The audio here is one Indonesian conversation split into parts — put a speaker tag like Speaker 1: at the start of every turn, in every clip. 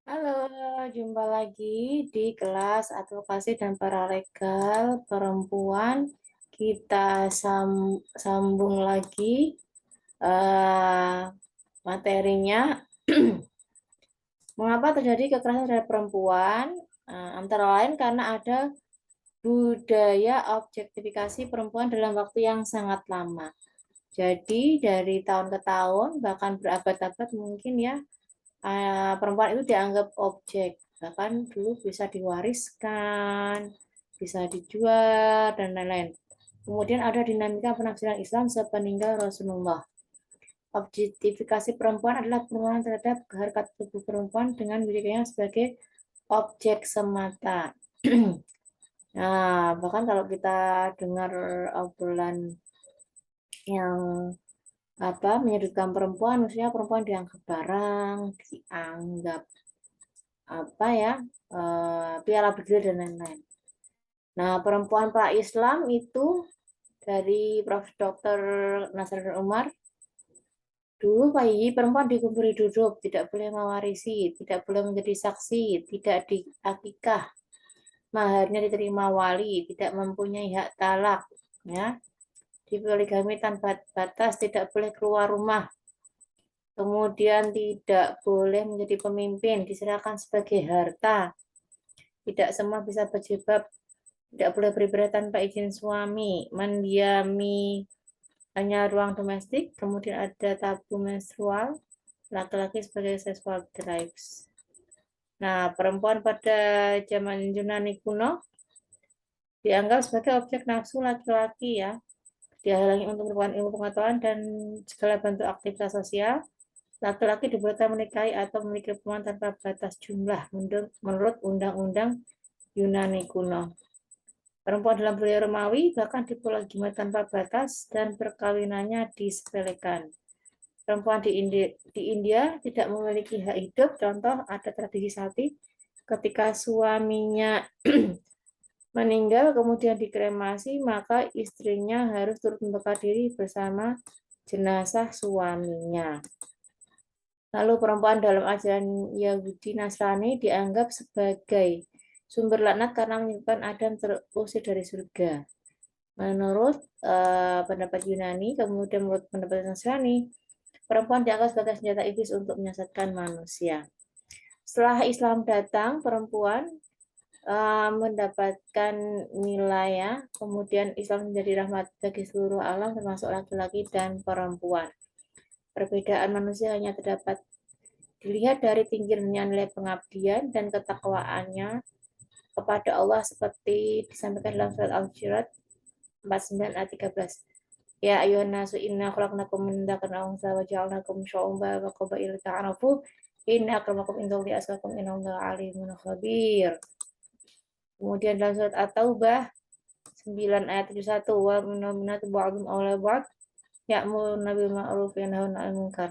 Speaker 1: Halo, jumpa lagi di kelas advokasi dan paralegal perempuan. Kita sambung lagi eh, materinya. Mengapa terjadi kekerasan terhadap perempuan? Antara lain karena ada budaya objektifikasi perempuan dalam waktu yang sangat lama. Jadi dari tahun ke tahun, bahkan berabad-abad mungkin ya, perempuan itu dianggap objek, bahkan dulu bisa diwariskan, bisa dijual, dan lain-lain. Kemudian ada dinamika penafsiran Islam sepeninggal Rasulullah. Objektifikasi perempuan adalah penurunan terhadap harkat tubuh perempuan dengan menjadikannya sebagai objek semata. Nah, bahkan kalau kita dengar obrolan yang menyudutkan perempuan, maksudnya perempuan dianggap barang, dianggap piala bergilir dan lain-lain. Nah, perempuan pra Islam itu dari Prof. Dr. Nasruddin Umar, dulu bayi perempuan dikubur hidup, tidak boleh mewarisi, tidak boleh menjadi saksi, tidak diakikah, maharnya diterima wali, tidak mempunyai hak talak, ya, dipoligami tanpa batas, tidak boleh keluar rumah, kemudian tidak boleh menjadi pemimpin, diserahkan sebagai harta, tidak semua bisa berjilbab, tidak boleh beribadah tanpa izin suami, mendiami hanya ruang domestik, kemudian ada tabu menstrual, laki-laki sebagai sexual drives. Nah, perempuan pada zaman Yunani kuno dianggap sebagai objek nafsu laki-laki ya, dihalangi untuk merupakan ilmu pengetahuan dan segala bentuk aktivitas sosial. Laki-laki dibolehkan menikahi atau memiliki perempuan tanpa batas jumlah menurut undang-undang Yunani kuno. Perempuan dalam budaya Romawi bahkan dipoligami tanpa batas dan perkawinannya disepelekan. Perempuan di India tidak memiliki hak hidup. Contoh, ada tradisi sati ketika suaminya meninggal kemudian dikremasi, maka istrinya harus turut membakar diri bersama jenazah suaminya. Lalu perempuan dalam ajaran Yahudi Nasrani dianggap sebagai sumber laknat karena menyebabkan Adam terusir dari surga. Menurut pendapat Yunani, kemudian menurut pendapat Nasrani, perempuan dianggap sebagai senjata iblis untuk menyesatkan manusia. Setelah Islam datang, perempuan mendapatkan nilai ya. Kemudian Islam menjadi rahmat bagi seluruh alam, termasuk laki-laki dan perempuan. Perbedaan manusia hanya terdapat dilihat dari tingginya nilai pengabdian dan ketakwaannya kepada Allah seperti disampaikan dalam surat Al-Hujurat 49 ayat 13. Ya ayuhan nasu inna khalaqnakum min dzakarin wa untha wa ja'alnakum syu'uban wa qabaila ta'arafu inna akramakum indallahi atqakum innallaha alimun khabir. Kemudian dalam surat At-Taubah 9 ayat 71 wa minatu ba'dhum awla ba'd ya'muruna bil ma'ruf wa yanhauna 'anil munkar.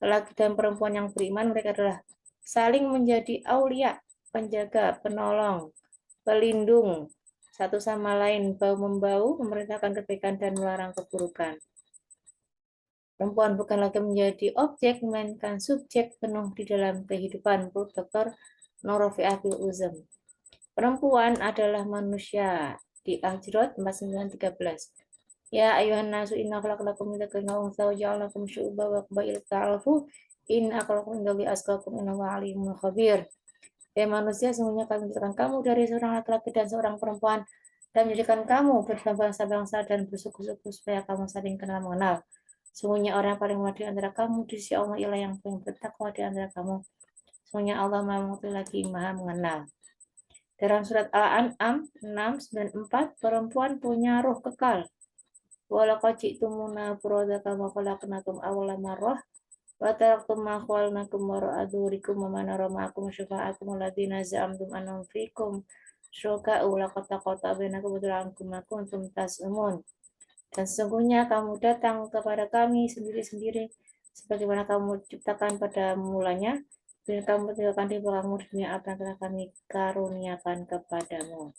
Speaker 1: Laki dan perempuan yang beriman mereka adalah saling menjadi aulia, penjaga, penolong, pelindung satu sama lain, bau membau, memerintahkan kebaikan dan melarang keburukan. Perempuan bukan lagi menjadi objek, melainkan subjek penuh di dalam kehidupan. Dr. Norofiah bil Uzam. Perempuan adalah manusia di Al-Jurad 49:13. Ya ayuhan nasu inna khalaqnakum min dzakarin wa untha wa ja'alnakum syu'uban wa qabaila ta'arafu inna akramakum indallahi atqakum innallaha alimun khabir. Ya manusia, sesungguhnya kami menciptakan kamu dari seorang laki-laki dan seorang perempuan dan menjadikan kamu bersama bangsa-bangsa dan bersuku-suku supaya kamu saling kenal mengenal. Sesungguhnya orang yang paling mulia di antara kamu di sisi Allah ialah yang paling bertakwa di antara kamu. Sesungguhnya Allah Maha Mengetahui lagi Maha Mengenal. Dalam surat Al-An'am 6:94, perempuan punya ruh kekal. Walaqad ji'tumuna furada kama khalaqnakum awwala marrah wa taraktum ma khalaqnakum wara'a dzurikum wa ma nara ma'akum syufa'akum alladziina za'amtum annahum fiikum syuraka'u laqad taqatta'a bainakum wa ankum ma kuntum tas'umun. Dan sesungguhnya kamu datang kepada kami sendiri-sendiri sebagaimana kamu ciptakan pada mulanya, dan kamu tinggalkan di belakangmu di dunia apa yang telah kami karuniakan kepadamu.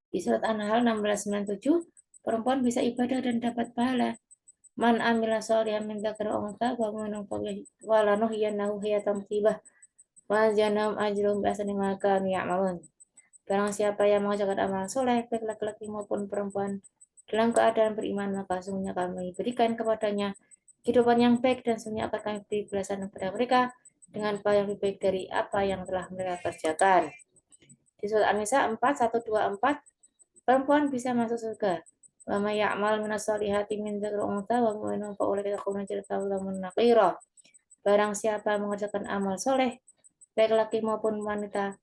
Speaker 1: Di surat An-Nahl 16:97, perempuan bisa ibadah dan dapat pahala. Man amila sholihan min dzakarin aw untha wa mu'minun falanuhyiyannahu hayatan thayyibah wa janam ajrum biasani maka ya'malun. Barang siapa yang mengerjakan amal soleh, baik laki-laki maupun perempuan, dalam keadaan beriman, maka sungguhnya kami berikan kepadanya kehidupan yang baik dan sungguhnya akan kami beri balasan kepada mereka dengan apa yang lebih baik dari apa yang telah mereka kerjakan. Di surat An-Nisa 4:1-2-4, perempuan bisa masuk surga. Wa may ya'mal minas solihati min dzakrin wa untha wa mu'minun fa ulaika yadkhuluna jannata lahum naqira. Barang siapa mengerjakan amal soleh, baik laki maupun wanita,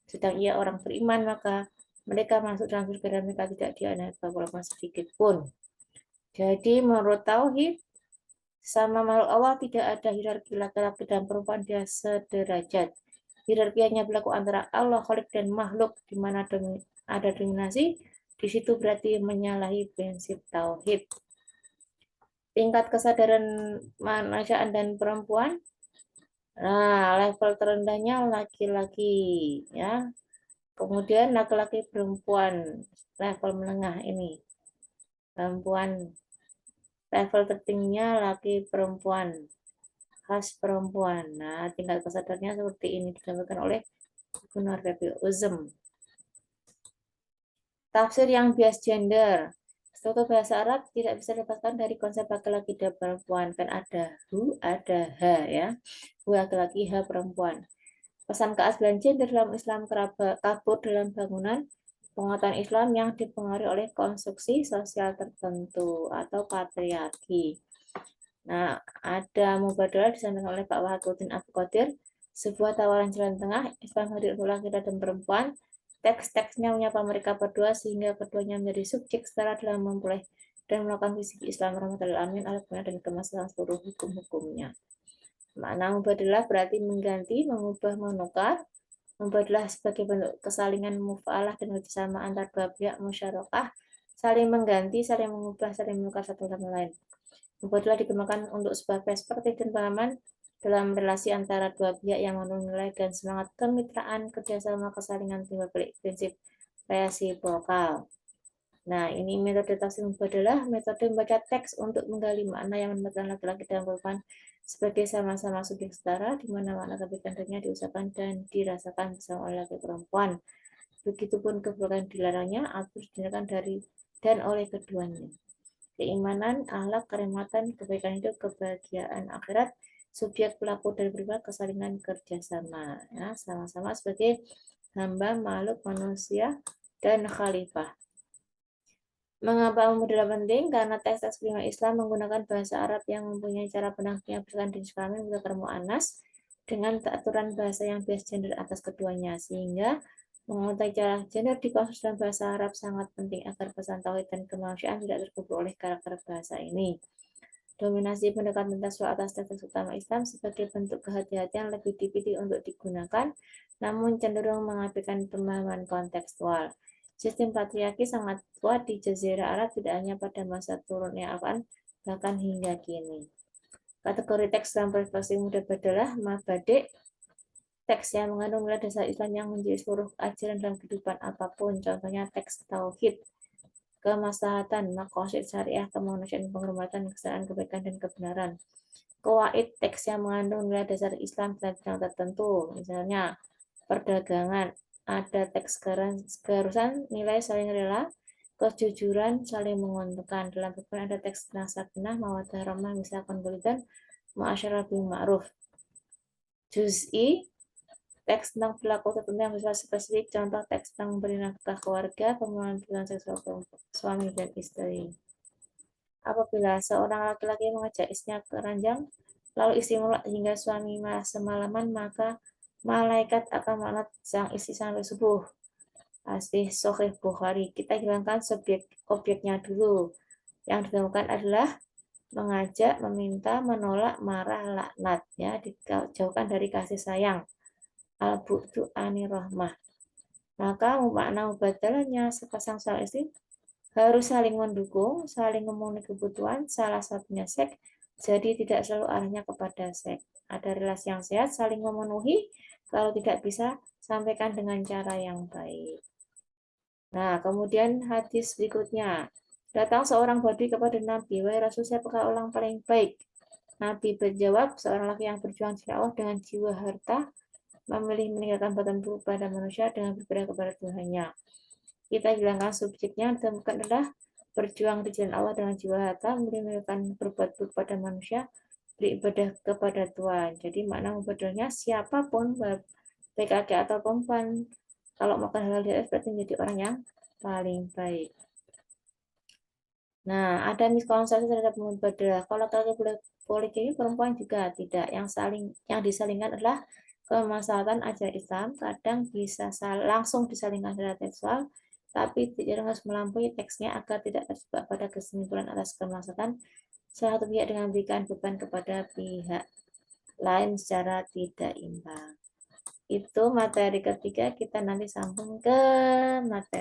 Speaker 1: sedang ia orang beriman, maka mereka masuk dalam surga dan mereka tidak dianiaya walaupun sedikit pun. Jadi menurut tauhid, sama makhluk Allah tidak ada hierarki laki-laki dan perempuan, dia sederajat. Hierarki hanya berlaku antara Allah Khalik dan makhluk, di mana ada dominasi, di situ berarti menyalahi prinsip tauhid. Tingkat kesadaran manusia dan perempuan, nah level terendahnya laki-laki ya. Kemudian laki-laki perempuan level menengah ini. Perempuan level tertingginya laki perempuan khas perempuan. Nah, tingkat kesadarannya seperti ini disampaikan oleh Ibnu Rabi Uzm. Tafsir yang bias gender. Struktur bahasa Arab tidak bisa dilepaskan dari konsep laki-laki dan perempuan. Kan ada hu, ada ha ya. Hu laki-laki, ha perempuan. Pesan keaslian gender dalam Islam kabur dalam bangunan penguatan Islam yang dipengaruhi oleh konstruksi sosial tertentu atau patriarki. Nah, ada mubadalah disampaikan oleh Pak Wahakuddin Abu Qadir, sebuah tawaran jalan tengah, Islam hadir untuk laki dan perempuan. Teks-teksnya menyapa mereka berdua sehingga keduanya menjadi subjek secara dalam memperoleh dan melakukan visi Islam rahmatul alamin al-benar dan kemaslahatan seluruh hukum-hukumnya. Makna mubadalah berarti mengganti, mengubah, menukar. Mubadalah sebagai bentuk kesalingan mufalah dan kerjasama antar dua pihak musyarakah, saling mengganti, saling mengubah, saling menukar satu sama lain. Mubadalah dikembangkan untuk sebuah perspektif dan pemahaman dalam relasi antara dua pihak yang mengandung nilai dan semangat kemitraan, kerjasama, kesalingan, timbal balik prinsip resiprokal. Nah, ini metode tafsir mubadalah, metode membaca teks untuk menggali makna yang menempatkan laki-laki dan perempuan sebagai sama-sama subjek setara, di mana makna kebaikan diusahakan dan dirasakan bersama oleh laki perempuan. Begitupun keburukan dilarangnya atau dihindarkan dari dan oleh keduanya. Keimanan, akhlak, kerahmatan, kebaikan hidup, kebahagiaan akhirat, subjek pelaku dan berbuat kesalingan kerjasama, ya, sama-sama sebagai hamba makhluk manusia dan khalifah. Mengapa mubadalah penting? Karena teks-teks prima Islam menggunakan bahasa Arab yang mempunyai cara penangnya berdasarkan jenis kelamin mudzakkar muannas dengan aturan bahasa yang bias gender atas keduanya, sehingga mengetahui cara gender di konstruksi dalam bahasa Arab sangat penting agar pesan tauhid dan kemanusiaan tidak terkubur oleh karakter bahasa ini. Dominasi pendekatan tasawuf atas teks utama Islam sebagai bentuk kehati-hatian lebih dipilih untuk digunakan, namun cenderung mengabaikan pemahaman kontekstual. Sistem patriarki sangat kuat di Jazirah Arab tidak hanya pada masa turunnya Al-Quran, bahkan hingga kini. Kategori teks dalam perspektif mubadalah mabade', teks yang mengandung nilai dasar Islam yang menjadi seluruh ajaran dalam kehidupan apapun, contohnya teks tauhid, kemaslahatan, maqasid syariah, kemanusiaan, penghormatan, kesalahan, kebaikan, dan kebenaran. Qawaid, teks yang mengandung nilai dasar Islam dalam bidang tertentu, misalnya perdagangan, ada teks keharusan, nilai saling rela, kejujuran, saling menguntungkan. Dalam buku ada teks tentang sakinah, mawaddah, rahmah, misalkan kulidan, ma'asyarah bil ma'ruf. Juz'i, teks tentang perilaku tertentu yang bersifat spesifik, contoh teks tentang memberi nafkah keluarga, pemenuhan hubungan seksual suami dan istri. Apabila seorang laki-laki mengajak istrinya ke ranjang, lalu istri menolak hingga suami malah semalaman, maka malaikat akan melaknat sang istri sampai subuh. Hadis Sahih Bukhari. Kita hilangkan objeknya dulu. Yang ditemukan adalah mengajak, meminta, menolak, marah, laknat, ya, dijauhkan dari kasih sayang. Al-bu'du ani rahmah. Maka makna mubadalahnya sepasang suami istri harus saling mendukung, saling memenuhi kebutuhan, salah satunya seks, jadi tidak selalu arahnya kepada seks. Ada relasi yang sehat, saling memenuhi, kalau tidak bisa, sampaikan dengan cara yang baik. Nah, kemudian hadis berikutnya. Datang seorang badui kepada Nabi, wahai Rasul, siapakah orang paling baik? Nabi berjawab, seorang laki yang berjuang di Allah dengan jiwa harta memilih meninggalkan perbuatan buruk pada manusia dengan beribadah kepada Tuhannya. Kita hilangkan subjeknya, ditemukan adalah berjuang di jalan Allah dengan jiwa harta, meninggalkan berbuat buruk pada manusia, beribadah kepada Tuhan. Jadi makna membadalnya siapapun, baik laki atau perempuan, kalau makan halal di atas berarti menjadi orang yang paling baik. Nah, ada miskonsepsi terhadap mubadalah. Kalau laki-laki boleh poligami, perempuan juga tidak. Yang disalingkan adalah kemaslahatan ajaran Islam. Kadang bisa langsung disalingkan secara tekstual, tapi tidak harus melampaui teksnya agar tidak terjebak pada kesimpulan atas kemaslahatan salah satu pihak dengan memberikan beban kepada pihak lain secara tidak imbang. Itu materi ketiga, kita nanti sambung ke materi